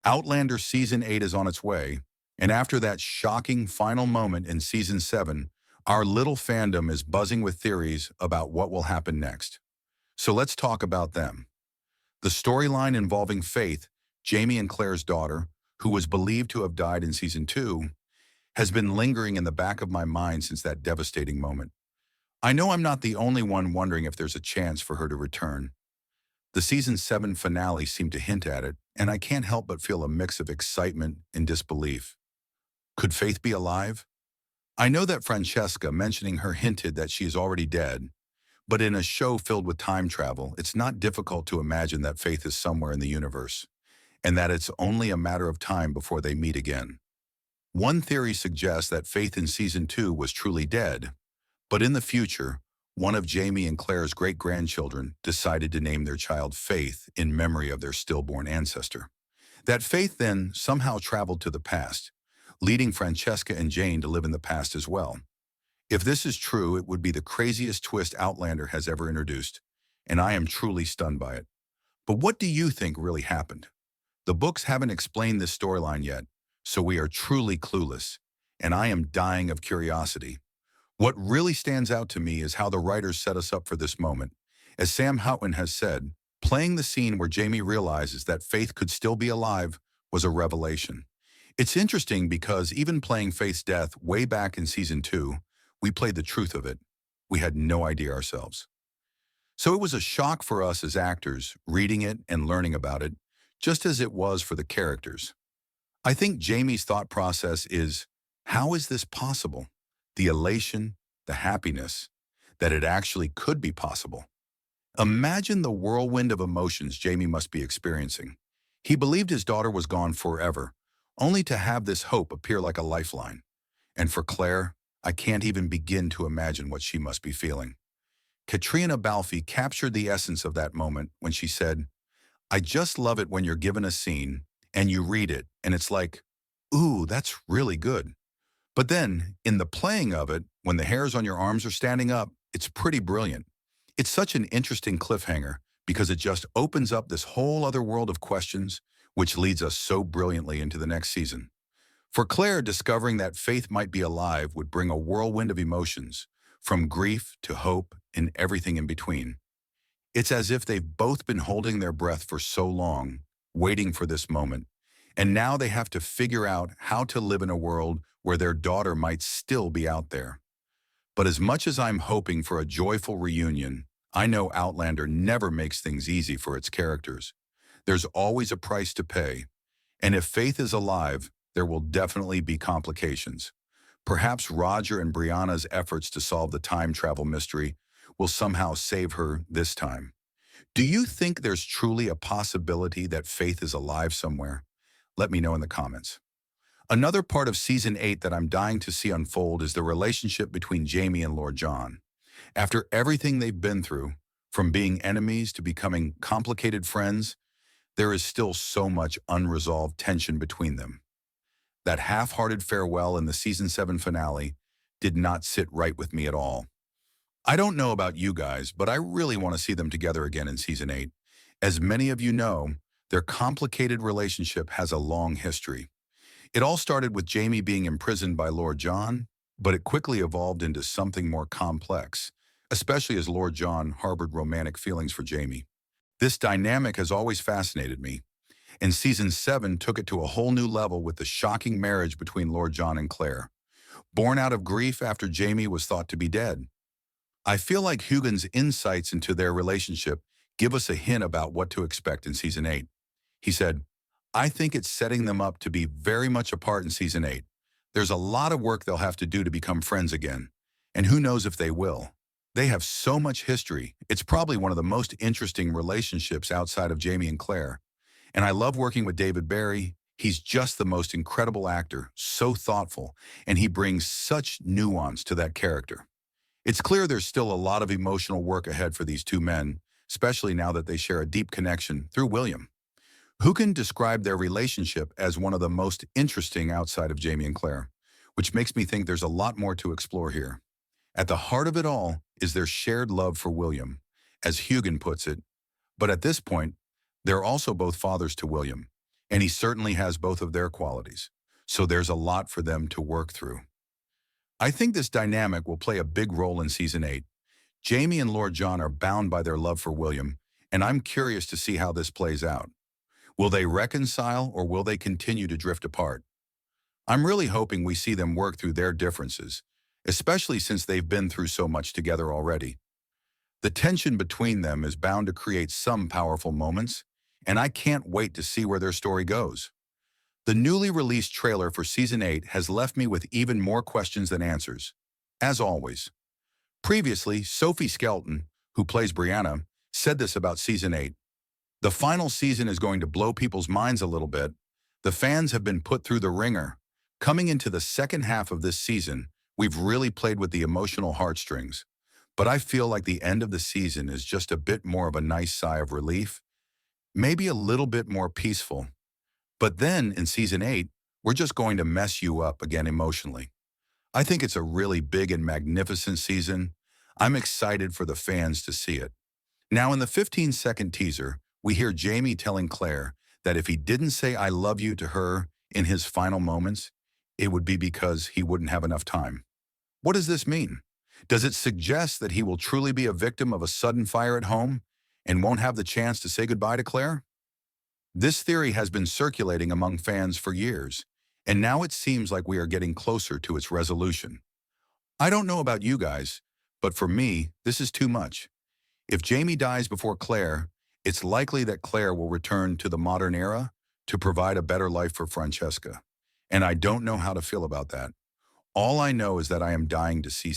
Outlander Season 8 is on its way, and after that shocking final moment in Season 7, our little fandom is buzzing with theories about what will happen next. So let's talk about them. The storyline involving Faith, Jamie and Claire's daughter, who was believed to have died in Season 2, has been lingering in the back of my mind since that devastating moment. I know I'm not the only one wondering if there's a chance for her to return. The Season 7 finale seemed to hint at it, and I can't help but feel a mix of excitement and disbelief. Could Faith be alive? I know that Francesca mentioning her hinted that she is already dead, but in a show filled with time travel, it's not difficult to imagine that Faith is somewhere in the universe, and that it's only a matter of time before they meet again. One theory suggests that Faith in Season 2 was truly dead, but in the future, one of Jamie and Claire's great-grandchildren decided to name their child Faith in memory of their stillborn ancestor. That Faith then somehow traveled to the past, leading Francesca and Jane to live in the past as well. If this is true, it would be the craziest twist Outlander has ever introduced, and I am truly stunned by it. But what do you think really happened? The books haven't explained this storyline yet, so we are truly clueless, and I am dying of curiosity. What really stands out to me is how the writers set us up for this moment. As Sam Houtman has said, playing the scene where Jamie realizes that Faith could still be alive was a revelation. It's interesting because even playing Faith's death way back in Season 2, we played the truth of it. We had no idea ourselves. So it was a shock for us as actors, reading it and learning about it, just as it was for the characters. I think Jamie's thought process is, how is this possible? The elation, the happiness, that it actually could be possible. Imagine the whirlwind of emotions Jamie must be experiencing. He believed his daughter was gone forever, only to have this hope appear like a lifeline. And for Claire, I can't even begin to imagine what she must be feeling. Katrina Balfe captured the essence of that moment when she said, I just love it when you're given a scene and you read it and it's like, ooh, that's really good. But then, in the playing of it, when the hairs on your arms are standing up, it's pretty brilliant. It's such an interesting cliffhanger because it just opens up this whole other world of questions, which leads us so brilliantly into the next season. For Claire, discovering that Faith might be alive would bring a whirlwind of emotions, from grief to hope and everything in between. It's as if they've both been holding their breath for so long, waiting for this moment, and now they have to figure out how to live in a world where their daughter might still be out there. But as much as I'm hoping for a joyful reunion, I know Outlander never makes things easy for its characters. There's always a price to pay, and if Faith is alive, there will definitely be complications. Perhaps Roger and Brianna's efforts to solve the time travel mystery will somehow save her this time. Do you think there's truly a possibility that Faith is alive somewhere? Let me know in the comments. Another part of Season 8 that I'm dying to see unfold is the relationship between Jamie and Lord John. After everything they've been through, from being enemies to becoming complicated friends, there is still so much unresolved tension between them. That half-hearted farewell in the Season 7 finale did not sit right with me at all. I don't know about you guys, but I really want to see them together again in Season 8. As many of you know, their complicated relationship has a long history. It all started with Jamie being imprisoned by Lord John, but it quickly evolved into something more complex, especially as Lord John harbored romantic feelings for Jamie. This dynamic has always fascinated me, and Season 7 took it to a whole new level with the shocking marriage between Lord John and Claire, born out of grief after Jamie was thought to be dead. I feel like Hugin's insights into their relationship give us a hint about what to expect in Season 8. He said, I think it's setting them up to be very much apart in Season 8. There's a lot of work they'll have to do to become friends again, and who knows if they will. They have so much history. It's probably one of the most interesting relationships outside of Jamie and Claire. And I love working with David Barry. He's just the most incredible actor, so thoughtful, and he brings such nuance to that character. It's clear there's still a lot of emotional work ahead for these two men, especially now that they share a deep connection through William. Who can describe their relationship as one of the most interesting outside of Jamie and Claire, which makes me think there's a lot more to explore here. At the heart of it all is their shared love for William, as Hugin puts it, but at this point, they're also both fathers to William, and he certainly has both of their qualities. So there's a lot for them to work through. I think this dynamic will play a big role in season 8. Jamie and Lord John are bound by their love for William, and I'm curious to see how this plays out. Will they reconcile or will they continue to drift apart? I'm really hoping we see them work through their differences, especially since they've been through so much together already. The tension between them is bound to create some powerful moments, and I can't wait to see where their story goes. The newly released trailer for Season 8 has left me with even more questions than answers. As always. Previously, Sophie Skelton, who plays Brianna, said this about Season 8. The final season is going to blow people's minds a little bit. The fans have been put through the ringer. Coming into the second half of this season, we've really played with the emotional heartstrings. But I feel like the end of the season is just a bit more of a nice sigh of relief, maybe a little bit more peaceful. But then, in Season 8, we're just going to mess you up again emotionally. I think it's a really big and magnificent season. I'm excited for the fans to see it. Now, in the 15-second teaser, we hear Jamie telling Claire that if he didn't say I love you to her in his final moments, it would be because he wouldn't have enough time. What does this mean? Does it suggest that he will truly be a victim of a sudden fire at home and won't have the chance to say goodbye to Claire? This theory has been circulating among fans for years, and now it seems like we are getting closer to its resolution. I don't know about you guys, but for me, this is too much. If Jamie dies before Claire, it's likely that Claire will return to the modern era to provide a better life for Francesca. And I don't know how to feel about that. All I know is that I am dying to see